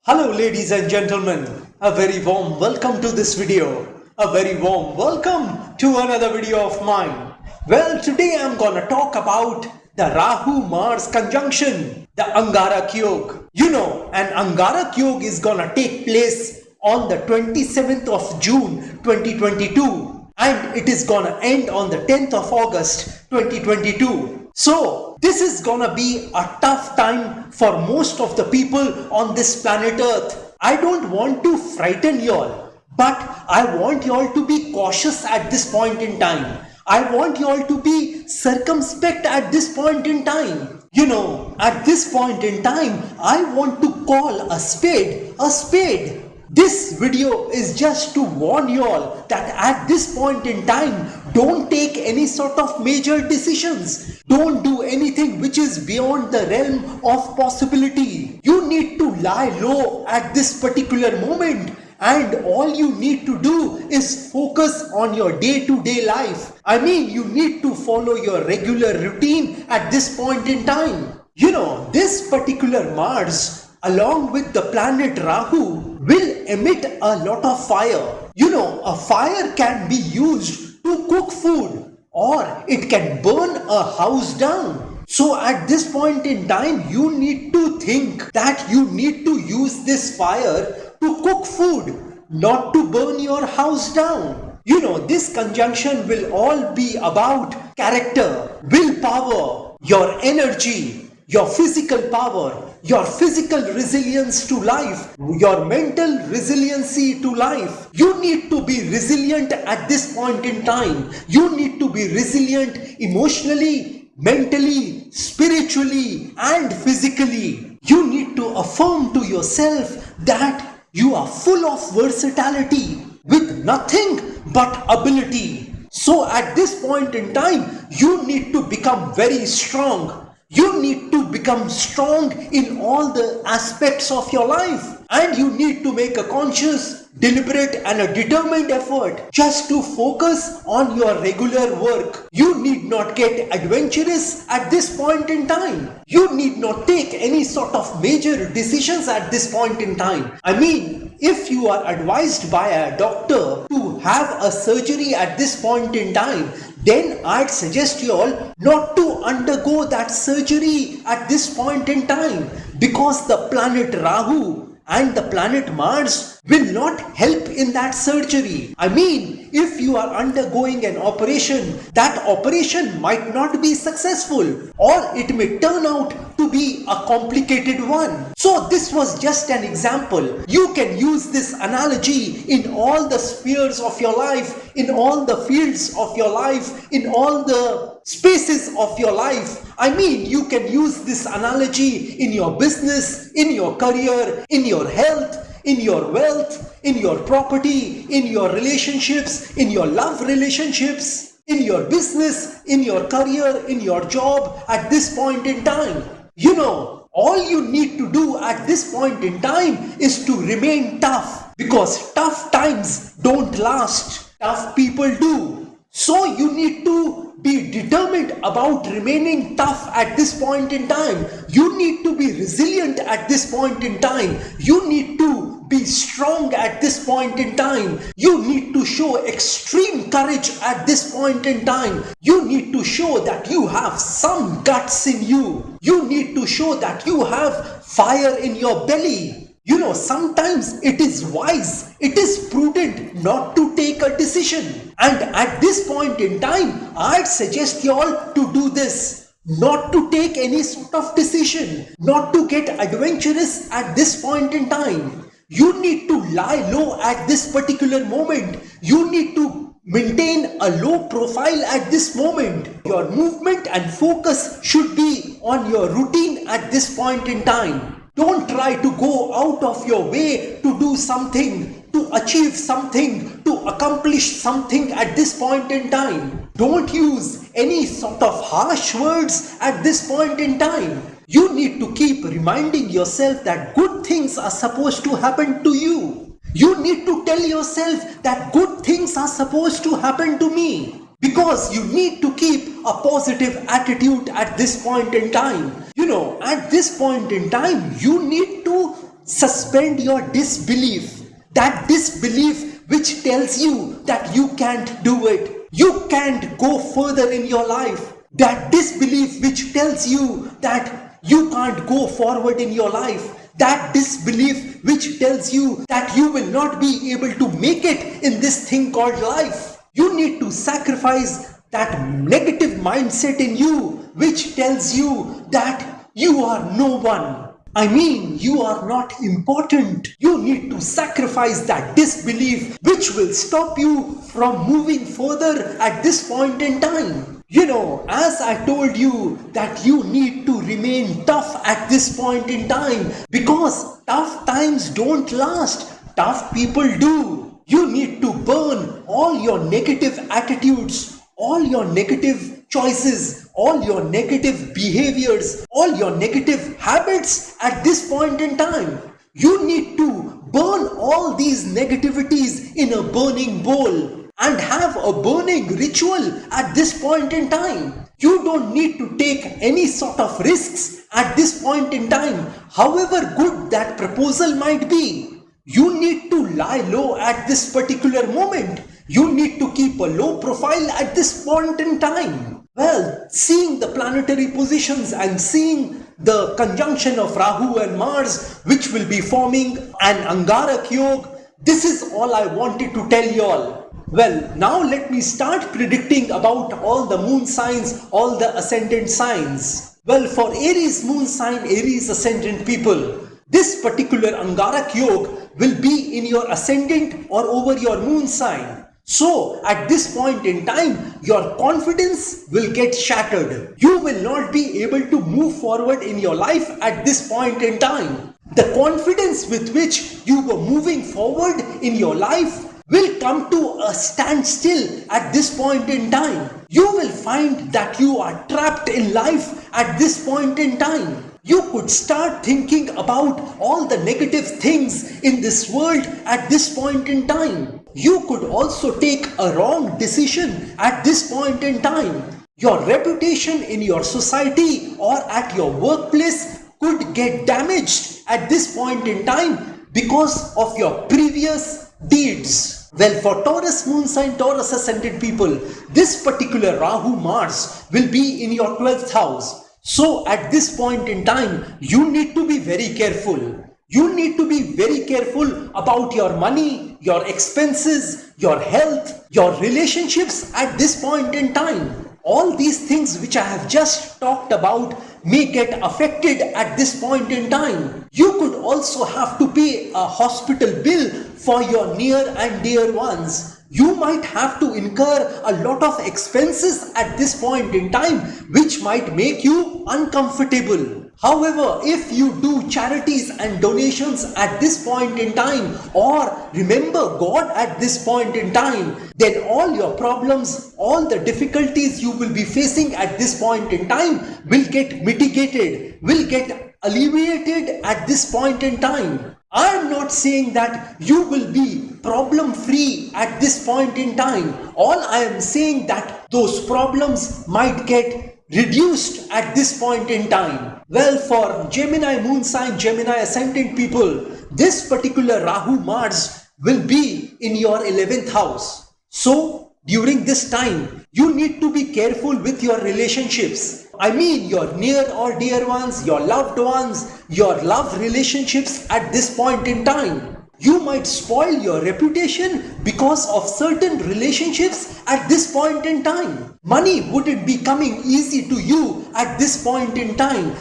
Hello ladies and gentlemen, a very warm welcome to this video. A very warm welcome to another video of mine. Well, today I'm gonna talk about the Rahu-Mars conjunction, the Angarak Yog. You know, an Angarak Yog is gonna take place on the 27th of June 2022 and it is gonna end on the 10th of August 2022. So, this is gonna be a tough time for most of the people on this planet Earth. I don't want to frighten y'all, but I want y'all to be cautious at this point in time. I want y'all to be circumspect at this point in time. You know, at this point in time, I want to call a spade a spade. This video is just to warn y'all that at this point in time, don't take any sort of major decisions. Don't do anything which is beyond the realm of possibility. You need to lie low at this particular moment. And all you need to do is focus on your day-to-day life. I mean, you need to follow your regular routine at this point in time. You know, this particular Mars, along with the planet Rahu, will emit a lot of fire. You know, a fire can be used to cook food or it can burn a house down. So at this point in time, you need to think that you need to use this fire to cook food, not to burn your house down. You know, this conjunction will all be about character, willpower, your energy, your physical power, your physical resilience to life, your mental resiliency to life. You need to be resilient at this point in time. You need to be resilient emotionally, mentally, spiritually, and physically. You need to affirm to yourself that you are full of versatility with nothing but ability. So at this point in time, you need to become very strong. You need to become strong in all the aspects of your life, and you need to make a conscious, deliberate and a determined effort just to focus on your regular work. You need not get adventurous at this point in time. You need not take any sort of major decisions at this point in time. I mean, if you are advised by a doctor to have a surgery at this point in time, then I'd suggest you all not to undergo that surgery at this point in time, because the planet Rahu and the planet Mars will not help in that surgery. I mean, if you are undergoing an operation, that operation might not be successful, or it may turn out to be a complicated one. So this was just an example. You can use this analogy in all the spheres of your life, in all the fields of your life, in all the spaces of your life. I mean, you can use this analogy in your business, in your career, in your health, in your wealth, in your property, in your relationships, in your love relationships, in your business, in your career, in your job at this point in time. You know, all you need to do at this point in time is to remain tough, because tough times don't last. Tough people do. So you need to be determined about remaining tough at this point in time. You need to be resilient at this point in time. You need to be strong at this point in time. You need to show extreme courage at this point in time. You need to show that you have some guts in you. You need to show that you have fire in your belly. You know, sometimes it is wise, it is prudent not to take a decision. And at this point in time, I'd suggest you all to do this. Not to take any sort of decision, not to get adventurous at this point in time. You need to lie low at this particular moment. You need to maintain a low profile at this moment. Your movement and focus should be on your routine at this point in time. Don't try to go out of your way to do something, to achieve something, to accomplish something at this point in time. Don't use any sort of harsh words at this point in time. You need to keep reminding yourself that good things are supposed to happen to you. You need to tell yourself that good things are supposed to happen to me. Because you need to keep a positive attitude at this point in time. You know, at this point in time, you need to suspend your disbelief. That disbelief which tells you that you can't do it. You can't go further in your life. That disbelief which tells you that you can't go forward in your life. That disbelief which tells you that you will not be able to make it in this thing called life. You need to sacrifice that negative mindset in you which tells you that you are no one. I mean, you are not important. You need to sacrifice that disbelief which will stop you from moving further at this point in time. You know, as I told you that you need to remain tough at this point in time because tough times don't last. Tough people do. You need to burn all your negative attitudes, all your negative choices, all your negative behaviors, all your negative habits at this point in time. You need to burn all these negativities in a burning bowl and have a burning ritual at this point in time. You don't need to take any sort of risks at this point in time, however good that proposal might be. You need to lie low at this particular moment. You need to keep a low profile at this point in time. Well, seeing the planetary positions and seeing the conjunction of Rahu and Mars, which will be forming an Angarak Yoga, this is all I wanted to tell you all. Well, now let me start predicting about all the moon signs, all the ascendant signs. Well, for Aries moon sign, Aries ascendant people, this particular Angarak Yoga will be in your ascendant or over your moon sign. So, at this point in time, your confidence will get shattered. You will not be able to move forward in your life at this point in time. The confidence with which you were moving forward in your life will come to a standstill at this point in time. You will find that you are trapped in life at this point in time. You could start thinking about all the negative things in this world at this point in time. You could also take a wrong decision at this point in time. Your reputation in your society or at your workplace could get damaged at this point in time because of your previous deeds. Well, for Taurus moon sign, Taurus ascendant people, this particular Rahu-Mars will be in your 12th house. So at this point in time, you need to be very careful. You need to be very careful about your money, your expenses, your health, your relationships at this point in time. All these things which I have just talked about may get affected at this point in time. You could also have to pay a hospital bill for your near and dear ones. You might have to incur a lot of expenses at this point in time, which might make you uncomfortable. However, if you do charities and donations at this point in time, or remember God at this point in time, then all your problems, all the difficulties you will be facing at this point in time will get mitigated, will get alleviated at this point in time. I am not saying that you will be problem free at this point in time. All I am saying that those problems might get reduced at this point in time. Well, for Gemini moon sign, Gemini ascendant people, this particular Rahu-Mars will be in your 11th house. So, during this time, you need to be careful with your relationships. I mean your near or dear ones, your loved ones, your love relationships at this point in time. You might spoil your reputation because of certain relationships at this point in time. Money wouldn't be coming easy to you at this point in time.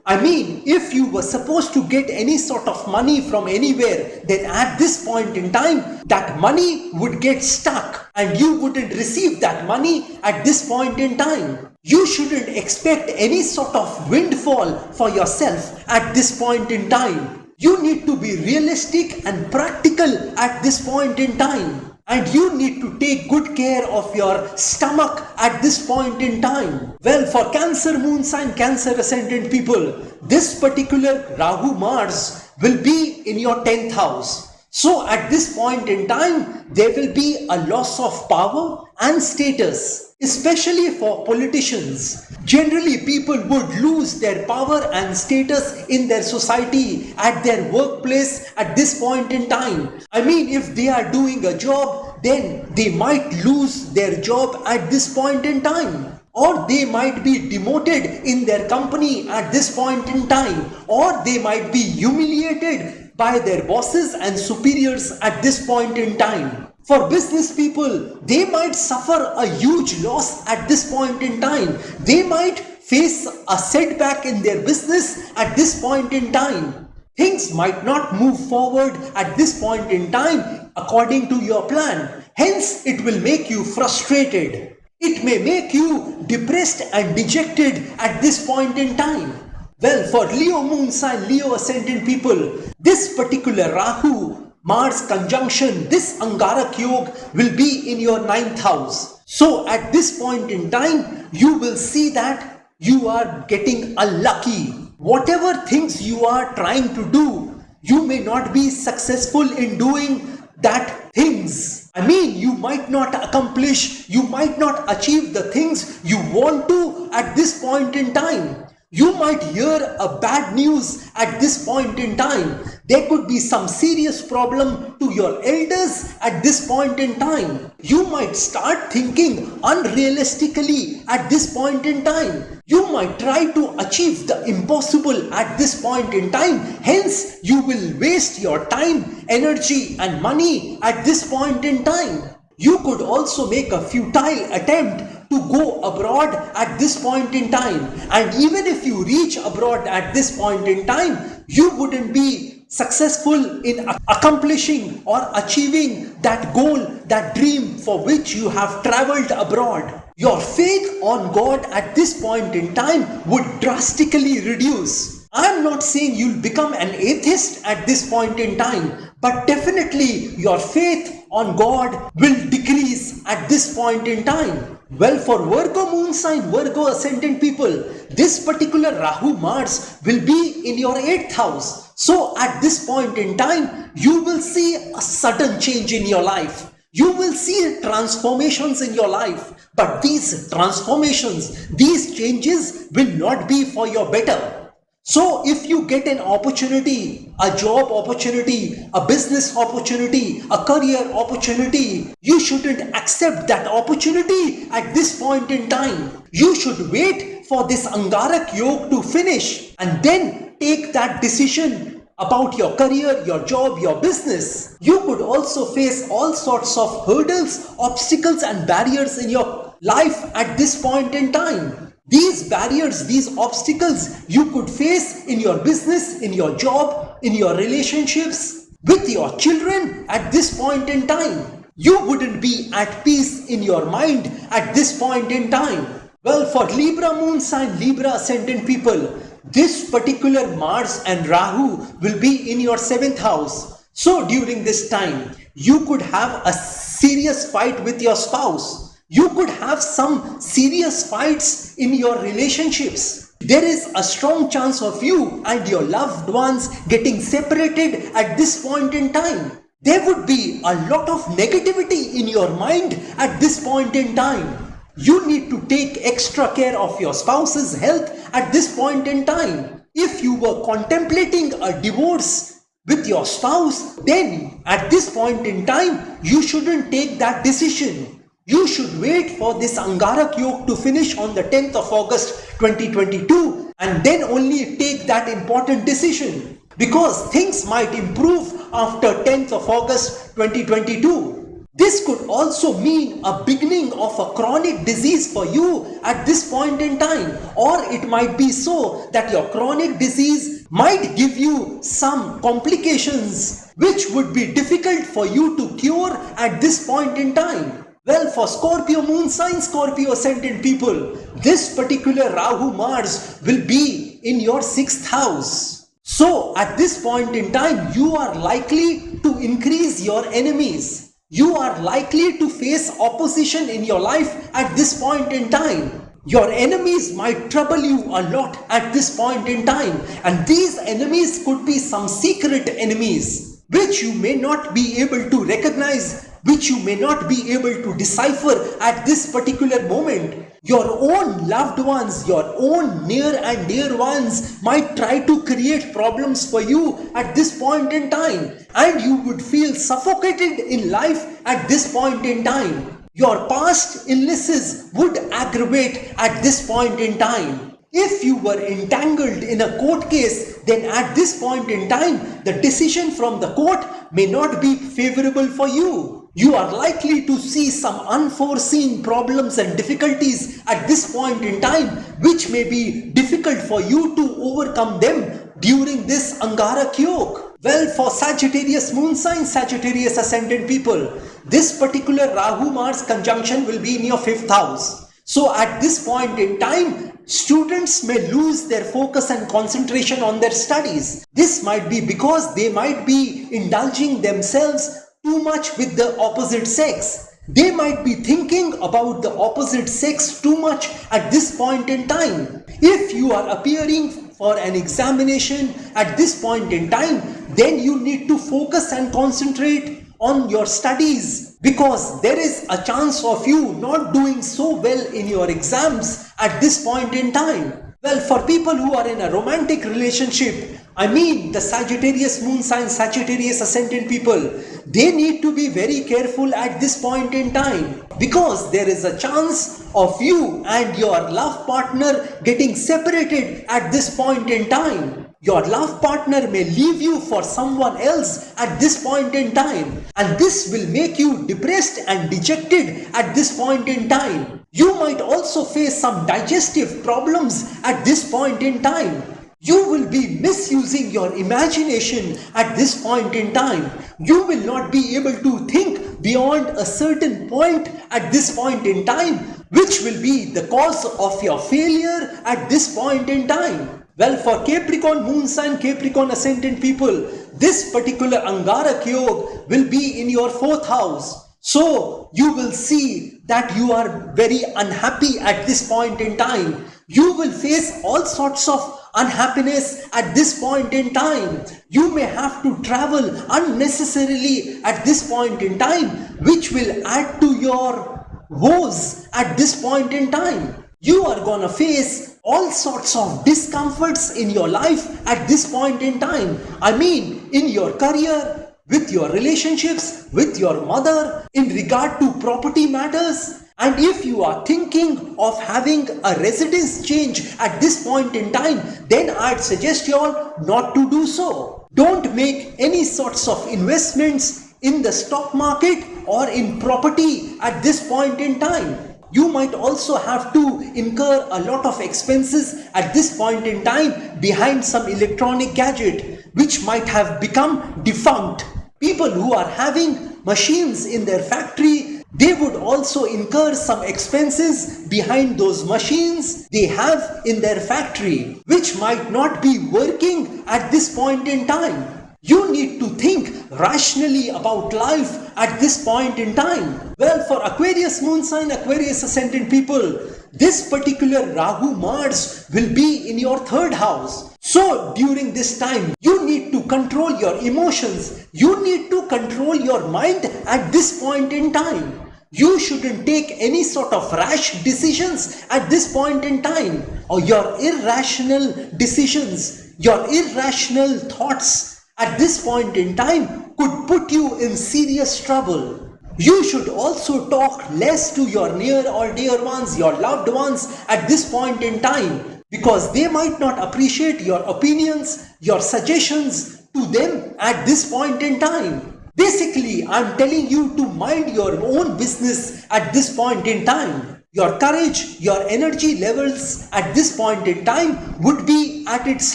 I mean, if you were supposed to get any sort of money from anywhere, then at this point in time, that money would get stuck and you wouldn't receive that money at this point in time. You shouldn't expect any sort of windfall for yourself at this point in time. You need to be realistic and practical at this point in time. And you need to take good care of your stomach at this point in time. Well, for Cancer moon sign, Cancer ascendant people, this particular Rahu-Mars will be in your 10th house. So at this point in time, there will be a loss of power and status, especially for politicians. Generally, people would lose their power and status in their society, at their workplace at this point in time. I mean, if they are doing a job, then they might lose their job at this point in time. Or they might be demoted in their company at this point in time. Or they might be humiliated by their bosses and superiors at this point in time. For business people, they might suffer a huge loss at this point in time. They might face a setback in their business at this point in time. Things might not move forward at this point in time according to your plan. Hence, it will make you frustrated. It may make you depressed and dejected at this point in time. Well, for Leo moon sign, Leo ascendant people, this particular Rahu-Mars conjunction, this Angarak Yoga will be in your 9th house. So at this point in time, you will see that you are getting unlucky. Whatever things you are trying to do, you may not be successful in doing that things. I mean, you might not accomplish, you might not achieve the things you want to at this point in time. You might hear a bad news at this point in time. There could be some serious problem to your elders at this point in time. You might start thinking unrealistically at this point in time. You might try to achieve the impossible at this point in time. Hence, you will waste your time, energy and money at this point in time. You could also make a futile attempt to go abroad at this point in time. And even if you reach abroad at this point in time, you wouldn't be successful in accomplishing or achieving that goal, that dream for which you have traveled abroad. Your faith on God at this point in time would drastically reduce. I am not saying you'll become an atheist at this point in time, but definitely your faith on God will decrease at this point in time. Well, for Virgo moon sign, Virgo ascendant people, this particular Rahu-Mars will be in your 8th house. So at this point in time, you will see a sudden change in your life. You will see transformations in your life. But these transformations, these changes will not be for your better. So if you get an opportunity, a job opportunity, a business opportunity, a career opportunity, you shouldn't accept that opportunity at this point in time. You should wait for this Angarak Yoga to finish and then take that decision about your career, your job, your business. You could also face all sorts of hurdles, obstacles and barriers in your life at this point in time. These barriers, these obstacles you could face in your business, in your job, in your relationships, with your children at this point in time. You wouldn't be at peace in your mind at this point in time. Well, for Libra moon sign, Libra ascendant people, this particular Mars and Rahu will be in your 7th house. So during this time, you could have a serious fight with your spouse. You could have some serious fights in your relationships. There is a strong chance of you and your loved ones getting separated at this point in time. There would be a lot of negativity in your mind at this point in time. You need to take extra care of your spouse's health at this point in time. If you were contemplating a divorce with your spouse, then at this point in time, you shouldn't take that decision. You should wait for this Angarak Yoga to finish on the 10th of August 2022 and then only take that important decision, because things might improve after 10th of August 2022. This could also mean a beginning of a chronic disease for you at this point in time, or it might be so that your chronic disease might give you some complications which would be difficult for you to cure at this point in time. Well, for Scorpio moon sign, Scorpio ascendant people, this particular Rahu-Mars will be in your 6th house. So at this point in time, you are likely to increase your enemies. You are likely to face opposition in your life at this point in time. Your enemies might trouble you a lot at this point in time, and these enemies could be some secret enemies. which you may not be able to recognize, which you may not be able to decipher at this particular moment. Your own loved ones, your own near and dear ones might try to create problems for you at this point in time, and you would feel suffocated in life at this point in time. Your past illnesses would aggravate at this point in time. If you were entangled in a court case, then at this point in time, the decision from the court may not be favorable for you. You are likely to see some unforeseen problems and difficulties at this point in time, which may be difficult for you to overcome them during this Angara Kyok. Well, for Sagittarius moon sign, Sagittarius ascendant people, this particular Rahu-Mars conjunction will be in your 5th house. So at this point in time, students may lose their focus and concentration on their studies. This might be because they might be indulging themselves too much with the opposite sex. They might be thinking about the opposite sex too much at this point in time. If you are appearing for an examination at this point in time, then you need to focus and concentrate on your studies, because there is a chance of you not doing so well in your exams at this point in time. Well, for people who are in a romantic relationship, I mean the Sagittarius moon sign, Sagittarius ascendant people, they need to be very careful at this point in time, because there is a chance of you and your love partner getting separated at this point in time. Your love partner may leave you for someone else at this point in time, and this will make you depressed and dejected at this point in time. You might also face some digestive problems at this point in time. You will be misusing your imagination at this point in time. You will not be able to think beyond a certain point at this point in time, which will be the cause of your failure at this point in time. Well, for Capricorn moon sign, Capricorn ascendant people, this particular Angara Kyog will be in your 4th house. So you will see that you are very unhappy at this point in time. You will face all sorts of unhappiness at this point in time. You may have to travel unnecessarily at this point in time, which will add to your woes at this point in time. You are gonna face all sorts of discomforts in your life at this point in time. I mean, in your career, with your relationships, with your mother, in regard to property matters. And if you are thinking of having a residence change at this point in time, then I'd suggest you all not to do so. Don't make any sorts of investments in the stock market or in property at this point in time. You might also have to incur a lot of expenses at this point in time behind some electronic gadget which might have become defunct. People who are having machines in their factory, they would also incur some expenses behind those machines they have in their factory, which might not be working at this point in time. You need to think rationally about life at this point in time. Well, for Aquarius moon sign, Aquarius ascendant people, this particular Rahu-Mars will be in your 3rd house. So during this time, you need to control your emotions. You need to control your mind at this point in time. You shouldn't take any sort of rash decisions at this point in time, or your irrational decisions, your irrational thoughts at this point in time could put you in serious trouble. You should also talk less to your near or dear ones, your loved ones at this point in time, because they might not appreciate your opinions, your suggestions to them at this point in time. Basically, I'm telling you to mind your own business at this point in time. Your courage, your energy levels at this point in time would be at its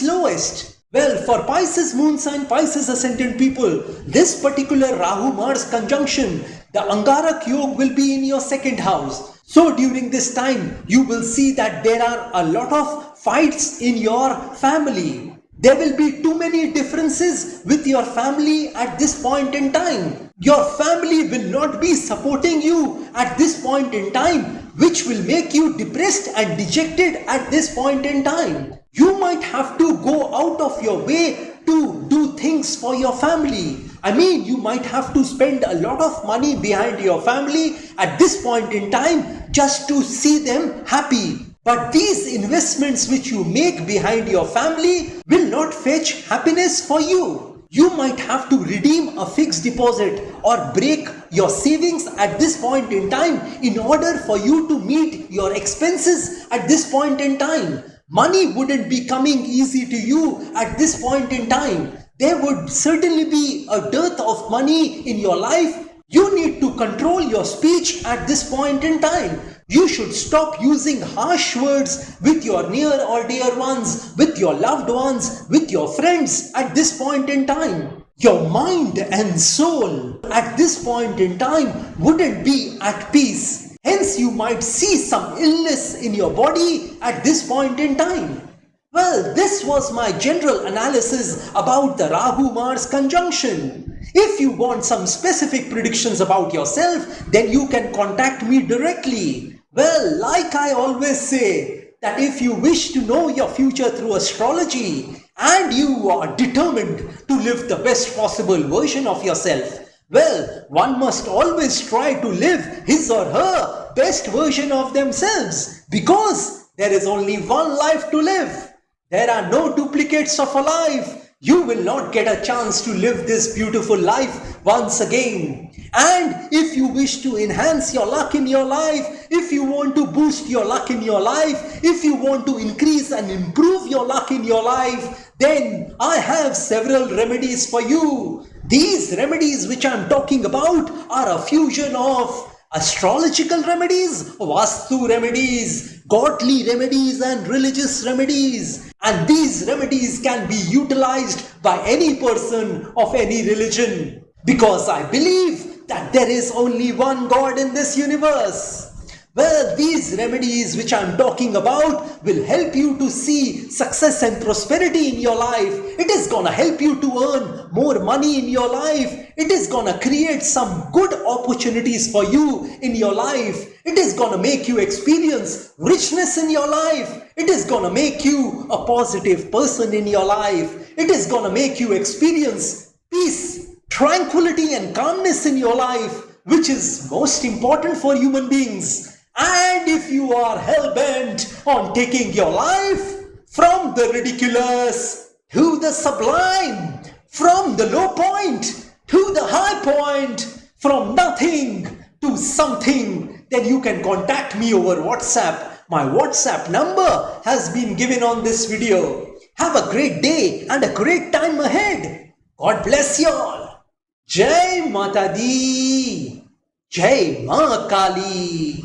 lowest. Well, for Pisces moon sign, Pisces ascendant people, this particular Rahu-Mars conjunction, the Angara Kyog will be in your 2nd house. So during this time, you will see that there are a lot of fights in your family. There will be too many differences with your family at this point in time. Your family will not be supporting you at this point in time, which will make you depressed and dejected at this point in time. You might have to go out of your way to do things for your family. I mean, you might have to spend a lot of money behind your family at this point in time just to see them happy. But these investments which you make behind your family will not fetch happiness for you. You might have to redeem a fixed deposit or break your savings at this point in time in order for you to meet your expenses at this point in time. Money wouldn't be coming easy to you at this point in time. There would certainly be a dearth of money in your life. You need to control your speech at this point in time. You should stop using harsh words with your near or dear ones, with your loved ones, with your friends at this point in time. Your mind and soul at this point in time wouldn't be at peace. Hence, you might see some illness in your body at this point in time. Well, this was my general analysis about the Rahu-Mars conjunction. If you want some specific predictions about yourself, then you can contact me directly. Well, like I always say, that if you wish to know your future through astrology and you are determined to live the best possible version of yourself, well, one must always try to live his or her best version of themselves, because there is only one life to live. There are no duplicates of a life. You will not get a chance to live this beautiful life once again. And if you wish to enhance your luck in your life, if you want to boost your luck in your life, if you want to increase and improve your luck in your life, then I have several remedies for you. These remedies which I am talking about are a fusion of astrological remedies, Vastu remedies, godly remedies and religious remedies. And these remedies can be utilized by any person of any religion. Because I believe that there is only one God in this universe. Well, these remedies which I am talking about will help you to see success and prosperity in your life. It is gonna help you to earn more money in your life. It is gonna create some good opportunities for you in your life. It is gonna make you experience richness in your life. It is gonna make you a positive person in your life. It is gonna make you experience peace, tranquility and calmness in your life, which is most important for human beings. And if you are hell-bent on taking your life from the ridiculous to the sublime, from the low point to the high point, from nothing to something, then you can contact me over WhatsApp. My WhatsApp number has been given on this video. Have a great day and a great time ahead. God bless you all. Jai Mata Di, Jai Ma Kali.